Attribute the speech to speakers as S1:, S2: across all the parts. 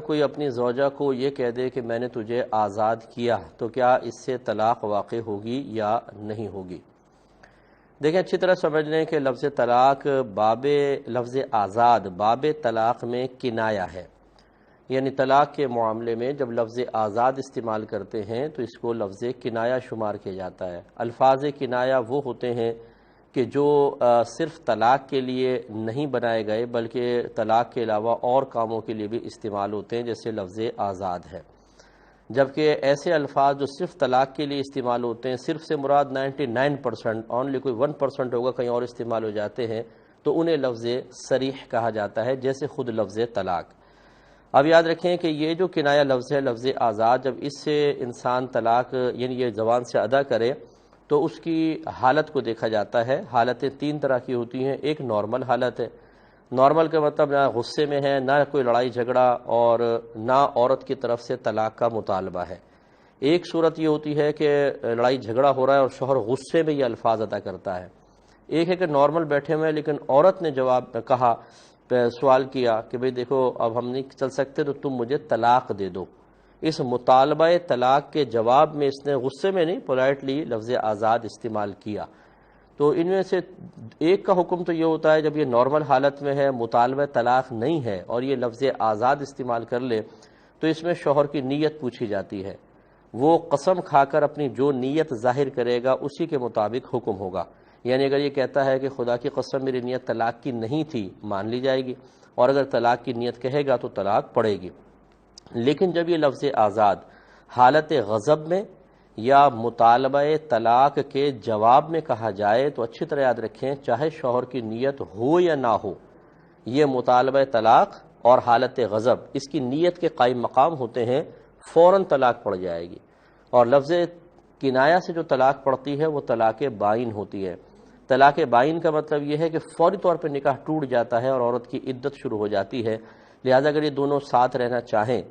S1: کوئی اپنی زوجہ کو یہ کہہ دے کہ میں نے تجھے آزاد کیا تو کیا اس سے طلاق واقع ہوگی یا نہیں ہوگی؟ دیکھیں اچھی طرح سمجھ لیں کہ لفظ طلاق لفظ آزاد باب طلاق میں کنایہ ہے، یعنی طلاق کے معاملے میں جب لفظ آزاد استعمال کرتے ہیں تو اس کو لفظ کنایہ شمار کیا جاتا ہے۔ الفاظ کنایہ وہ ہوتے ہیں کہ جو صرف طلاق کے لیے نہیں بنائے گئے بلکہ طلاق کے علاوہ اور کاموں کے لیے بھی استعمال ہوتے ہیں، جیسے لفظ آزاد ہے۔ جبکہ ایسے الفاظ جو صرف طلاق کے لیے استعمال ہوتے ہیں، صرف سے مراد 99%، اونلی کوئی 1% ہوگا کہیں اور استعمال ہو جاتے ہیں، تو انہیں لفظ صریح کہا جاتا ہے، جیسے خود لفظ طلاق۔ اب یاد رکھیں کہ یہ جو کنایہ لفظ ہے، لفظ آزاد، جب اس سے انسان طلاق یعنی یہ زبان سے ادا کرے تو اس کی حالت کو دیکھا جاتا ہے۔ حالتیں 3 طرح کی ہوتی ہیں۔ ایک نارمل حالت ہے، نارمل کا مطلب نہ غصے میں ہے، نہ کوئی لڑائی جھگڑا، اور نہ عورت کی طرف سے طلاق کا مطالبہ ہے۔ ایک صورت یہ ہوتی ہے کہ لڑائی جھگڑا ہو رہا ہے اور شوہر غصے میں یہ الفاظ ادا کرتا ہے۔ ایک ہے کہ نارمل بیٹھے ہوئے ہیں لیکن عورت نے جواب کہا، سوال کیا کہ بھئی دیکھو اب ہم نہیں چل سکتے تو تم مجھے طلاق دے دو۔ اس مطالبہ طلاق کے جواب میں اس نے غصے میں نہیں، پولائٹلی لفظ آزاد استعمال کیا۔ تو ان میں سے ایک کا حکم تو یہ ہوتا ہے جب یہ نارمل حالت میں ہے، مطالبہ طلاق نہیں ہے اور یہ لفظ آزاد استعمال کر لے تو اس میں شوہر کی نیت پوچھی جاتی ہے۔ وہ قسم کھا کر اپنی جو نیت ظاہر کرے گا اسی کے مطابق حکم ہوگا۔ یعنی اگر یہ کہتا ہے کہ خدا کی قسم میری نیت طلاق کی نہیں تھی، مان لی جائے گی، اور اگر طلاق کی نیت کہے گا تو طلاق پڑے گی۔ لیکن جب یہ لفظ آزاد حالت غضب میں یا مطالبہ طلاق کے جواب میں کہا جائے تو اچھی طرح یاد رکھیں، چاہے شوہر کی نیت ہو یا نہ ہو، یہ مطالبہ طلاق اور حالت غضب اس کی نیت کے قائم مقام ہوتے ہیں، فوراً طلاق پڑ جائے گی۔ اور لفظ کنایہ سے جو طلاق پڑتی ہے وہ طلاق بائن ہوتی ہے۔ طلاق بائن کا مطلب یہ ہے کہ فوری طور پہ نکاح ٹوٹ جاتا ہے اور عورت کی عدت شروع ہو جاتی ہے۔ لہذا اگر یہ دونوں ساتھ رہنا چاہیں،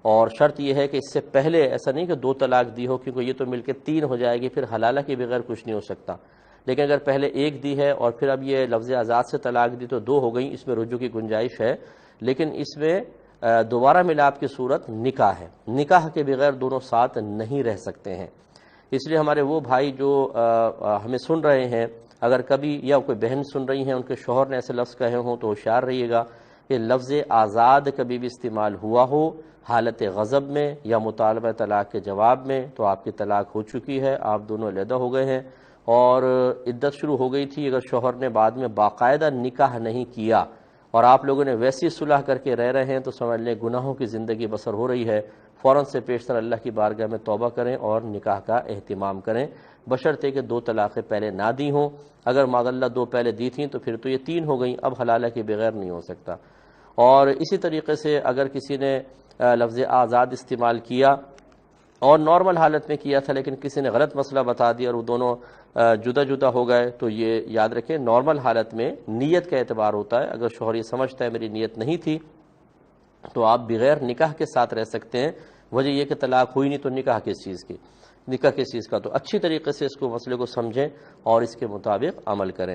S1: اور شرط یہ ہے کہ اس سے پہلے ایسا نہیں کہ 2 طلاق دی ہو، کیونکہ یہ تو مل کے 3 ہو جائے گی، پھر حلالہ کے بغیر کچھ نہیں ہو سکتا۔ لیکن اگر پہلے 1 دی ہے اور پھر اب یہ لفظ آزاد سے طلاق دی تو 2 ہو گئیں، اس میں رجوع کی گنجائش ہے، لیکن اس میں دوبارہ ملاپ کی صورت نکاح ہے۔ نکاح کے بغیر دونوں ساتھ نہیں رہ سکتے ہیں۔ اس لیے ہمارے وہ بھائی جو ہمیں سن رہے ہیں، اگر کبھی یا کوئی بہن سن رہی ہیں ان کے شوہر نے ایسے لفظ کہے ہوں تو ہوشیار رہیے گا کہ لفظ آزاد کبھی بھی استعمال ہوا ہو حالت غضب میں یا مطالبہ طلاق کے جواب میں تو آپ کی طلاق ہو چکی ہے، آپ دونوں علیحدہ ہو گئے ہیں اور عدت شروع ہو گئی تھی۔ اگر شوہر نے بعد میں باقاعدہ نکاح نہیں کیا اور آپ لوگوں نے ویسی صلح کر کے رہ رہے ہیں تو سمجھ لیں گناہوں کی زندگی بسر ہو رہی ہے۔ فوراً سے پیشتر اللہ کی بارگاہ میں توبہ کریں اور نکاح کا اہتمام کریں، بشرطے کہ 2 طلاقیں پہلے نہ دی ہوں۔ اگر معاذ اللہ 2 پہلے دی تھیں تو پھر تو یہ 3 ہو گئیں، اب حلالہ کے بغیر نہیں ہو سکتا۔ اور اسی طریقے سے اگر کسی نے لفظ آزاد استعمال کیا اور نارمل حالت میں کیا تھا لیکن کسی نے غلط مسئلہ بتا دیا اور وہ دونوں جدا جدا ہو گئے تو یہ یاد رکھیں نارمل حالت میں نیت کا اعتبار ہوتا ہے۔ اگر شوہر یہ سمجھتا ہے میری نیت نہیں تھی تو آپ بغیر نکاح کے ساتھ رہ سکتے ہیں، وجہ یہ کہ طلاق ہوئی نہیں تو نکاح کس چیز کی، نکاح کس چیز کا، تو اچھی طریقے سے اس کو مسئلے کو سمجھیں اور اس کے مطابق عمل کریں۔